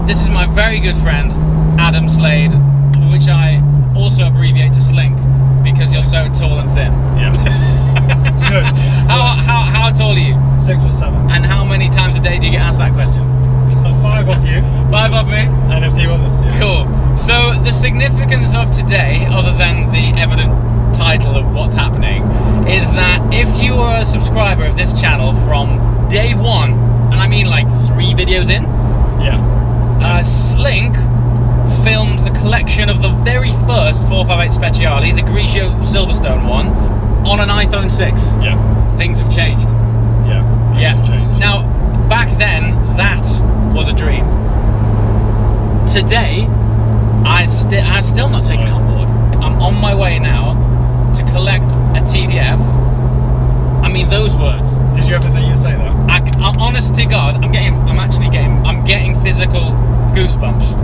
This is my very good friend, Adam Slade, which I also abbreviate to Slink, because you're so tall and thin. Yeah. It's good. How tall are you? 6'7". And how many times a day do you get asked that question? 5 off you. 5 off me? And a few others, yeah. Cool. So the significance of today, other than the evident title of what's happening, is that if you are a subscriber of this channel from day one, and I mean like 3 videos in, Yeah. Slink filmed the collection of the very first 458 Speciale, the Grigio Silverstone one, on an iPhone 6. Yeah. Things have changed. Yeah. Yeah. Things have changed. Now, back then, that was a dream. Today, I'm still not taking it on board. I'm on my way now to collect a TDF. I mean, those words. Did you ever think you'd say that? I'm honest to God, I'm getting physical goosebumps.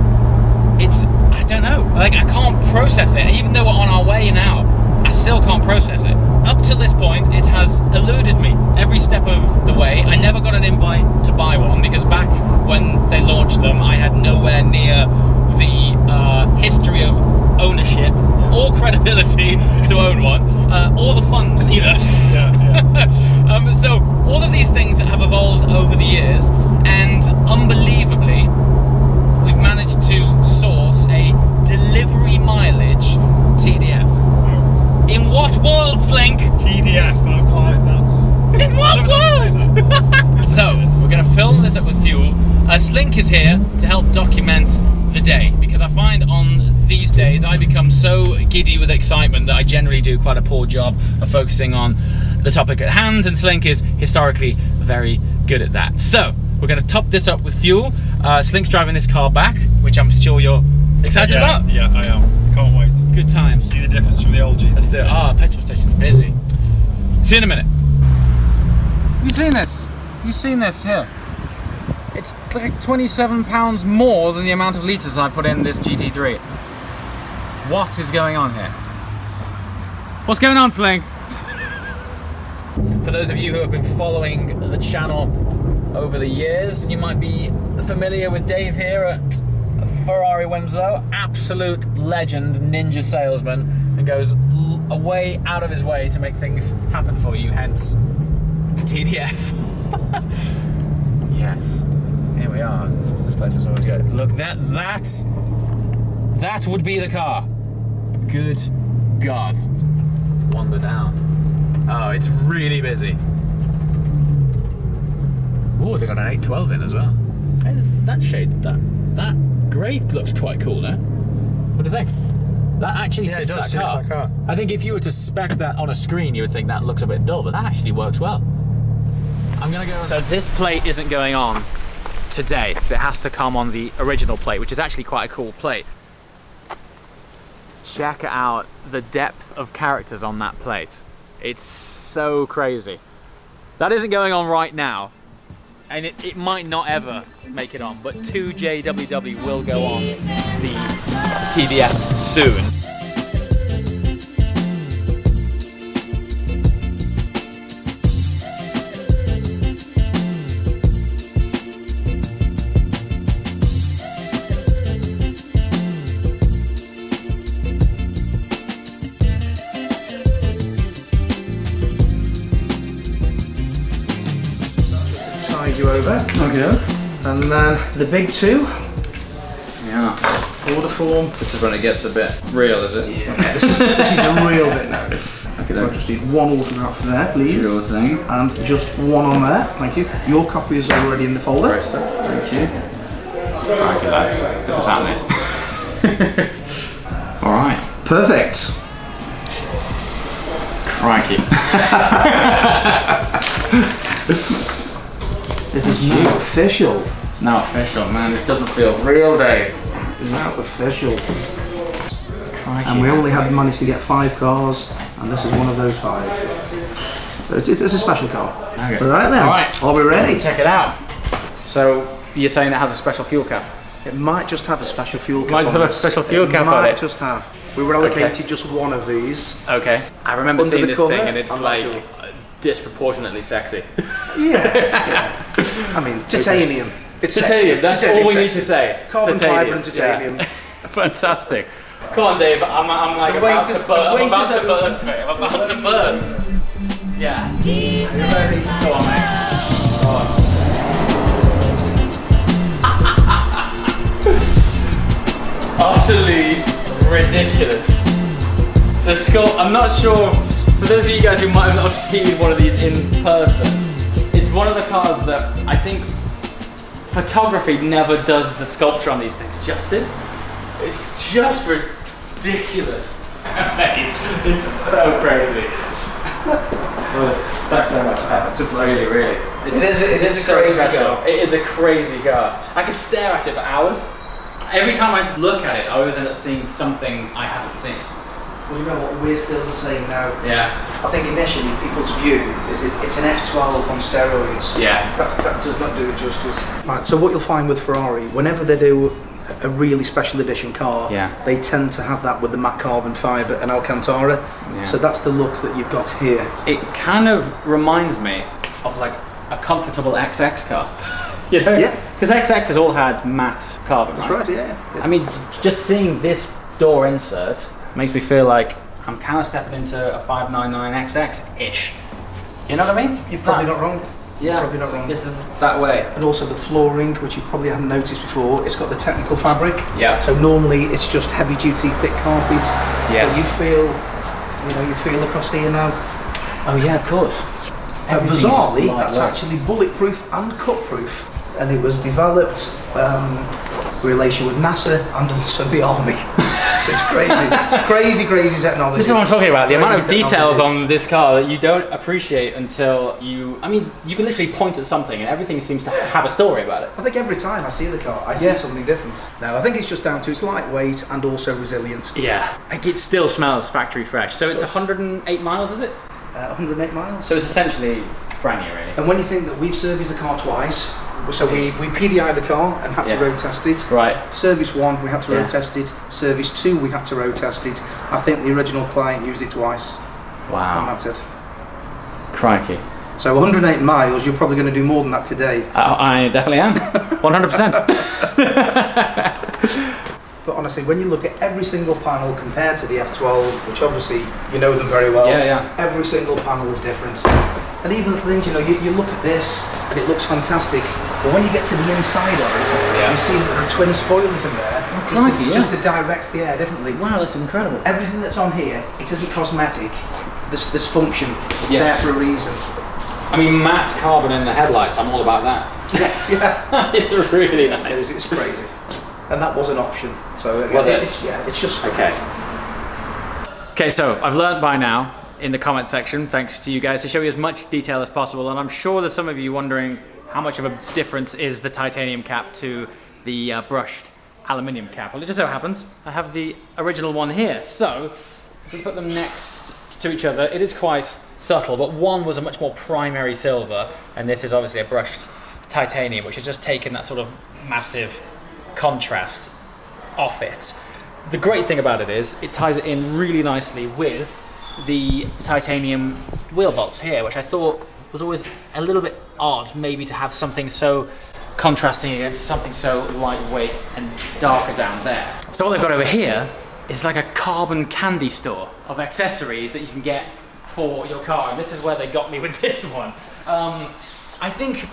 I don't know, like I can't process it. Even though we're on our way now, I still can't process it. Up to this point, it has eluded me every step of the way. I never got an invite to buy one because back when they launched them, I had nowhere near the history of ownership or credibility to own one, or the funds either. Yeah. So all of these things have evolved over the years, and unbelievably, we've managed to source a delivery mileage TDF. In what world, Slink? TDF. That's. In what world? So, we're going to fill this up with fuel. Slink is here to help document the day, because I find on these days I become so giddy with excitement that I generally do quite a poor job of focusing on the topic at hand, and Slink is historically very good at that. So, we're going to top this up with fuel. Slink's driving this car back, which I'm sure you're excited about. Yeah, I am. Can't wait. Good times. See the difference from the old GT. Let's do it. Petrol station's busy. See you in a minute. You seen this? You seen this here? It's like £27 more than the amount of litres I put in this GT3. What is going on here? What's going on, Slink? For those of you who have been following the channel over the years, you might be familiar with Dave here at Ferrari Winslow, absolute legend, ninja salesman, and goes away out of his way to make things happen for you, hence TDF. Yes, here we are. This place is always good. Look, that would be the car. Good God. Wander down. Oh, it's really busy. Oh, they got an 812 in as well. Hey, that shade, that grey looks quite cool, no? What do you think? That actually suits that car. I think if you were to spec that on a screen, you would think that looks a bit dull, but that actually works well. I'm gonna go. So this plate isn't going on today, because it has to come on the original plate, which is actually quite a cool plate. Check out the depth of characters on that plate. It's so crazy. That isn't going on right now, and it might not ever make it on, but 2JWW will go on the TDF soon. You over. Okay. And then the big two. Yeah. Order form. This is when it gets a bit real, is it? Yeah. This is the real bit now. Okay, so I just need one autograph there, please. Sure thing. And just one on there. Thank you. Your copy is already in the folder. Great stuff. Thank you. Crikey, lads. This is happening. Alright. Perfect. Crikey. It is now official. It's now official, man. This doesn't feel real, Dave. It's now official. Crikey. And we only had managed to get 5 cars, and this is one of those 5. So it's a special car. Okay. Alright then. Alright. Are we ready? Check it out. So, you're saying it has a special fuel cap? It might just have a special fuel cap. Might just have a special fuel cap on Might it. just have. We were allocated just one of these. Okay. I remember Under seeing the this cover? thing and it's I'm not like sure. disproportionately sexy. Yeah. I mean, titanium. It's titanium. sexy. That's Titanium, all we need sexy. to say. Carbon fibre and Yeah. titanium. Fantastic. Come on, Dave. I'm like The about weight to is- burst. the I'm weight about is to burst, mate. I'm about to burst. Yeah. Are you ready? Go on, mate. Utterly ridiculous. The sculpt, I'm not sure, for those of you guys who might not have seen one of these in person, it's one of the cars that I think photography never does the sculpture on these things justice. It's just ridiculous. Mate, it's so crazy. Thanks so much. It's a pleasure. Really. It is a so crazy special. car. It is a crazy car. I could stare at it for hours. Every time I look at it, I always end up seeing something I haven't seen. Well, you know what? We're still the same now. Yeah. I think initially people's view is it's an F12 on steroids. Yeah. That does not do it justice. Right. So what you'll find with Ferrari, whenever they do a really special edition car, Yeah. they tend to have that with the matte carbon fibre and Alcantara. Yeah. So that's the look that you've got here. It kind of reminds me of like a comfortable XX car. You know? Yeah. Because XX has all had matte carbon. That's right. Yeah. I mean, just seeing this door insert makes me feel like I'm kind of stepping into a 599XX-ish. You know what I mean? You're probably not wrong. Yeah, You're probably not wrong. This is that way. And also the flooring, which you probably haven't noticed before, it's got the technical fabric. Yeah. So normally it's just heavy duty thick carpet. Yes. But you feel across here now. Oh yeah, of course. And Everything's bizarrely, just that's lightweight. actually bulletproof and cut-proof, and it was developed in relation with NASA and also the Army. So it's crazy. It's crazy technology. This is what I'm talking about. The amount of Crazy details technology. on this car that you don't appreciate until you can literally point at something and everything seems to have a story about it. I think every time I see the car, I see Yeah. something different. No, I think it's just down to its lightweight and also resilient. Yeah. Like it still smells factory fresh. So it's 108 miles, is it? 108 miles. So it's essentially brand new, really. And when you think that we've serviced the car twice, so we PDI'd the car and had to Yeah. road test it. Right. Service 1, we had to Yeah. road test it. Service 2, we had to road test it. I think the original client used it twice, and Wow. that's it. Crikey. So 108 miles, you're probably going to do more than that today. I definitely am. 100%. But honestly, when you look at every single panel compared to the F12, which obviously you know them very well, Yeah. every single panel is different. And even the things, you look at this and it looks fantastic, but when you get to the inside of it, Yeah. you see that there are twin spoilers in there, crikey, just to direct the air differently. Wow, that's incredible. Everything that's on here, it isn't cosmetic. This function, it's Yes. there for a reason. I mean, matte carbon in the headlights, I'm all about that. Yeah, It's really nice. it's crazy. And that was an option. So Was it? It's just Okay. Okay, so I've learned by now in the comment section, thanks to you guys, to show you as much detail as possible. And I'm sure there's some of you wondering how much of a difference is the titanium cap to the brushed aluminium cap. Well, it just so happens I have the original one here. So if we put them next to each other, it is quite subtle, but one was a much more primary silver, and this is obviously a brushed titanium, which has just taken that sort of massive contrast off it. The great thing about it is it ties it in really nicely with the titanium wheel bolts here, which I thought was always a little bit odd, maybe to have something so contrasting against something so lightweight and darker down there. So what they've got over here is like a carbon candy store of accessories that you can get for your car, and this is where they got me with this one. I think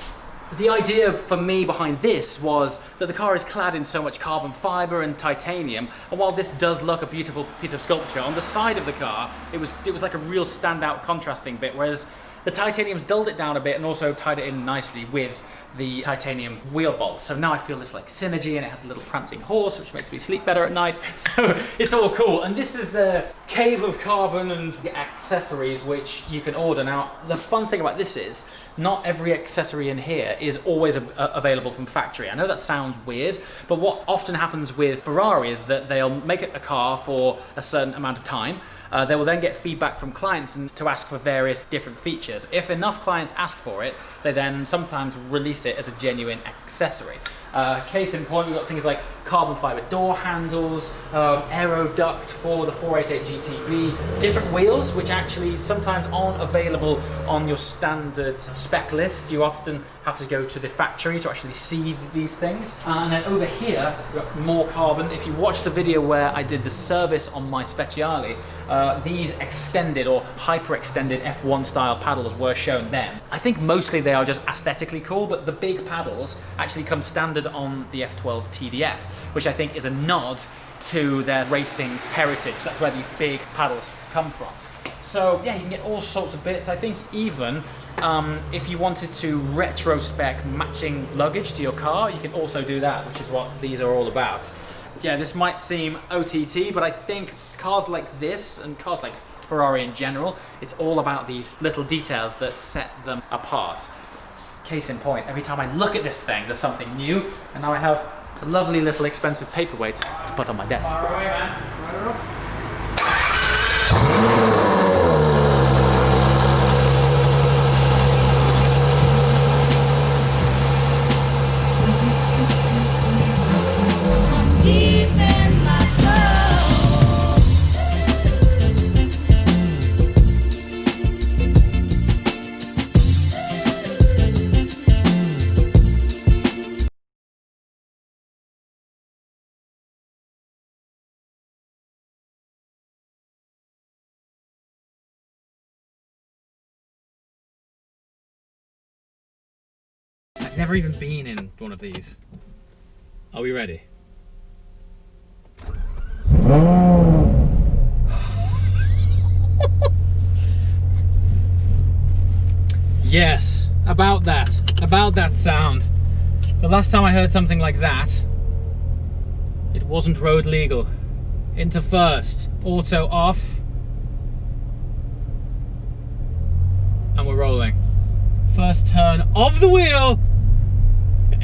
the idea for me behind this was that the car is clad in so much carbon fibre and titanium, and while this does look a beautiful piece of sculpture, on the side of the car it was like a real standout contrasting bit, whereas the titanium's dulled it down a bit and also tied it in nicely with the titanium wheel bolts. So now I feel this like synergy, and it has a little prancing horse, which makes me sleep better at night. So it's all cool. And this is the cave of carbon and accessories which you can order. Now, the fun thing about this is not every accessory in here is always available from factory. I know that sounds weird, but what often happens with Ferrari is that they'll make a car for a certain amount of time. They will then get feedback from clients and to ask for various different features. If enough clients ask for it, they then sometimes release it as a genuine accessory. Case in point, we've got things like carbon fiber door handles, aero duct for the 488 GTB, different wheels which actually sometimes aren't available on your standard spec list. You often have to go to the factory to actually see these things. And then over here, we've got more carbon. If you watch the video where I did the service on my Speciale, these extended or hyper extended F1 style paddles were shown then. I think mostly they are just aesthetically cool, but the big paddles actually come standard on the F12 TDF, which I think is a nod to their racing heritage. That's where these big paddles come from. So yeah, you can get all sorts of bits. I think even if you wanted to retro-spec matching luggage to your car, you can also do that, which is what these are all about. Yeah, this might seem OTT, but I think cars like this and cars like Ferrari in general, it's all about these little details that set them apart. Case in point, every time I look at this thing, there's something new, and now I have a lovely little expensive paperweight to put on my desk. Far away, man. I've never even been in one of these. Are we ready? Yes, about that sound. The last time I heard something like that, it wasn't road legal. Into first, auto off, and we're rolling. First turn of the wheel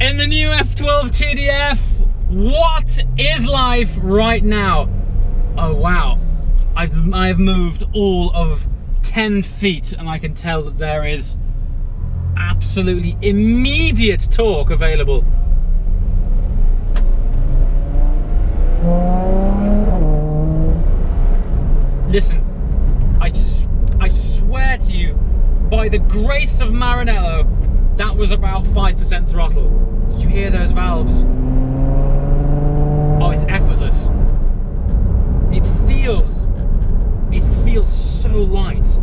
in the new F12 TDF. What is life right now? Oh wow, I've moved all of 10 feet and I can tell that there is absolutely immediate torque available. Listen, I swear to you, by the grace of Maranello, that was about 5% throttle. Did you hear those valves? Oh, it's effortless. It feels so light.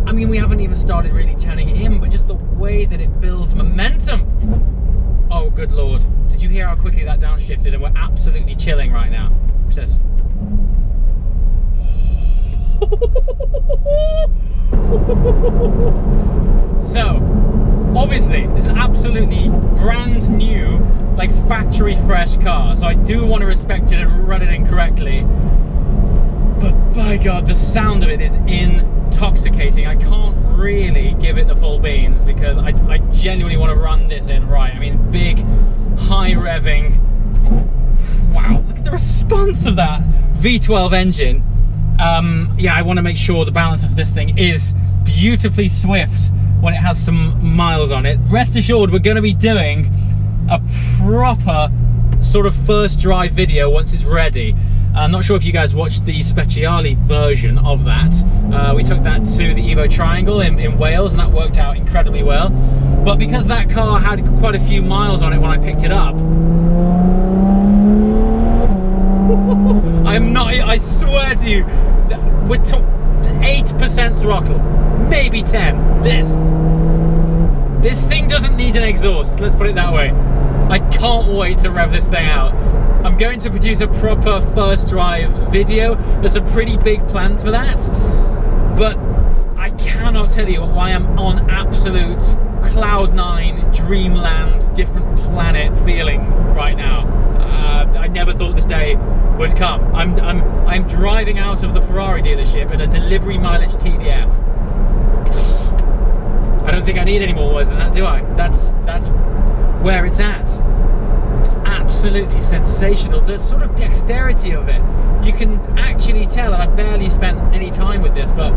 I mean, we haven't even started really turning it in, but just the way that it builds momentum. Oh, good Lord. Did you hear how quickly that downshifted? And we're absolutely chilling right now. Watch this. So, obviously, this is an absolutely brand new, like factory fresh car. So I do want to respect it and run it in correctly. But by God, the sound of it is intoxicating. I can't really give it the full beans because I genuinely want to run this in right. I mean, big, high revving. Wow, look at the response of that V12 engine. Yeah, I want to make sure the balance of this thing is beautifully swift when it has some miles on it. Rest assured, we're going to be doing a proper sort of first drive video once it's ready. I'm not sure if you guys watched the Speciale version of that. We took that to the Evo Triangle in Wales, and that worked out incredibly well. But because that car had quite a few miles on it when I picked it up, I swear to you, we're 8% throttle, maybe 10. This thing doesn't need an exhaust, let's put it that way. I can't wait to rev this thing out. I'm going to produce a proper first drive video. There's some pretty big plans for that, but I cannot tell you why I'm on absolute cloud nine, dreamland, different planet feeling right now. I never thought this day would come. I'm driving out of the Ferrari dealership in a delivery mileage TDF. I don't think I need any more words than that, do I? That's where it's at. It's absolutely sensational. The sort of dexterity of it, you can actually tell, and I've barely spent any time with this, but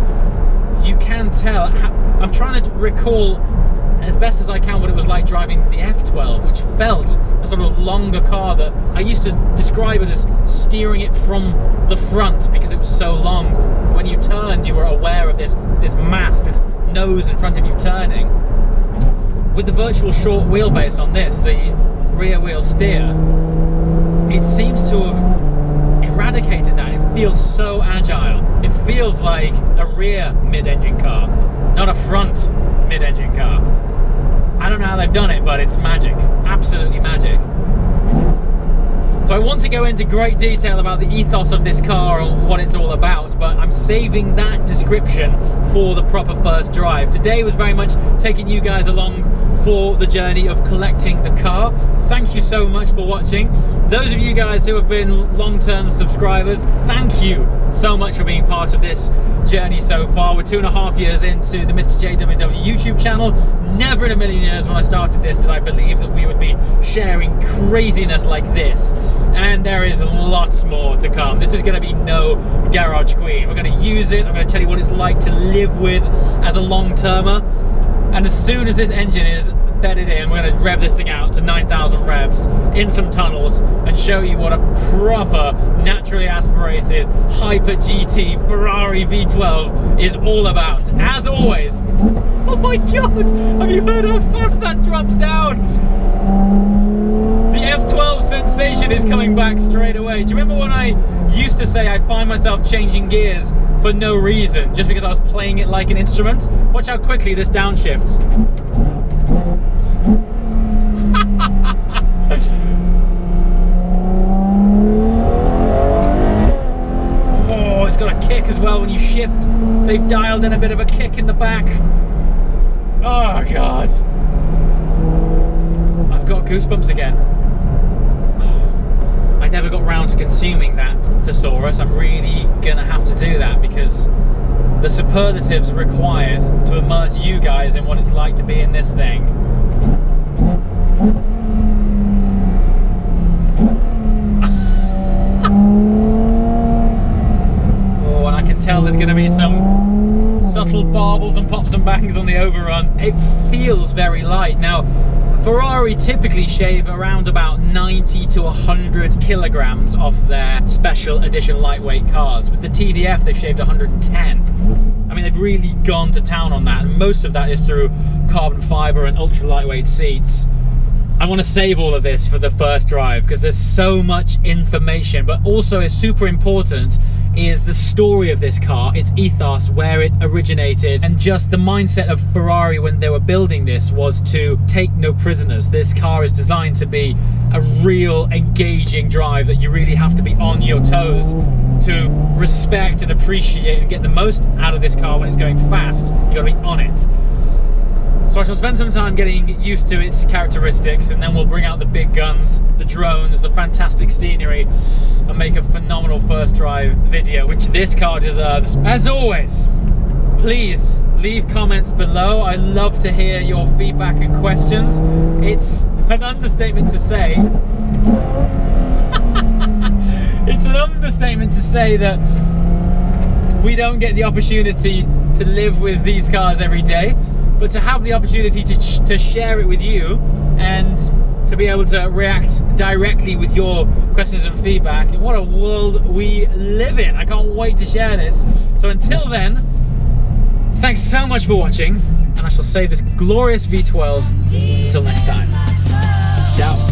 you can tell. I'm trying to recall as best as I can what it was like driving the F12, which felt a sort of longer car that I used to describe it as steering it from the front because it was so long. When you turned, you were aware of this mass, this nose in front of you turning. With the virtual short wheelbase on this, the rear wheel steer, it seems to have eradicated that. It feels so agile. It feels like a rear mid-engine car, not a front mid-engine car. I don't know how they've done it, but it's magic. Absolutely magic. So I want to go into great detail about the ethos of this car and what it's all about, but I'm saving that description for the proper first drive. Today was very much taking you guys along for the journey of collecting the car. Thank you so much for watching. Those of you guys who have been long-term subscribers, thank you so much for being part of this journey so far. We're 2.5 years into the Mr. JWW YouTube channel. Never in a million years when I started this did I believe that we would be sharing craziness like this. And there is lots more to come. This is going to be no garage queen. We're going to use it. I'm going to tell you what it's like to live with as a long-termer. And as soon as this engine is bedded in, we're going to rev this thing out to 9,000 revs in some tunnels and show you what a proper, naturally aspirated, hyper GT Ferrari V12 is all about. As always, oh my god, have you heard how fast that drops down? The F12 sensation is coming back straight away. Do you remember when I used to say I find myself changing gears for no reason, just because I was playing it like an instrument? Watch how quickly this downshifts. Oh, it's got a kick as well when you shift. They've dialed in a bit of a kick in the back. Oh god. I've got goosebumps again. I never got round to consuming that thesaurus. I'm really gonna have to do that because the superlatives required to immerse you guys in what it's like to be in this thing. Oh, and I can tell there's gonna be some subtle barbles and pops and bangs on the overrun. It feels very light. Now, Ferrari typically shave around about 90 to 100 kilograms off their special edition lightweight cars. With the TDF, they've shaved 110. I mean, they've really gone to town on that, and most of that is through carbon fiber and ultra lightweight seats. I want to save all of this for the first drive because there's so much information, but also is super important is the story of this car, its ethos, where it originated, and just the mindset of Ferrari when they were building this was to take no prisoners. This car is designed to be a real engaging drive that you really have to be on your toes to respect and appreciate and get the most out of this car when it's going fast. You got to be on it. So I shall spend some time getting used to its characteristics, and then we'll bring out the big guns, the drones, the fantastic scenery, and make a phenomenal first drive video, which this car deserves. As always, please leave comments below. I love to hear your feedback and questions. It's an understatement to say it's an understatement to say that we don't get the opportunity to live with these cars every day. But to have the opportunity to share it with you and to be able to react directly with your questions and feedback, what a world we live in. I can't wait to share this. So until then, thanks so much for watching, and I shall save this glorious V12 until next time. Ciao.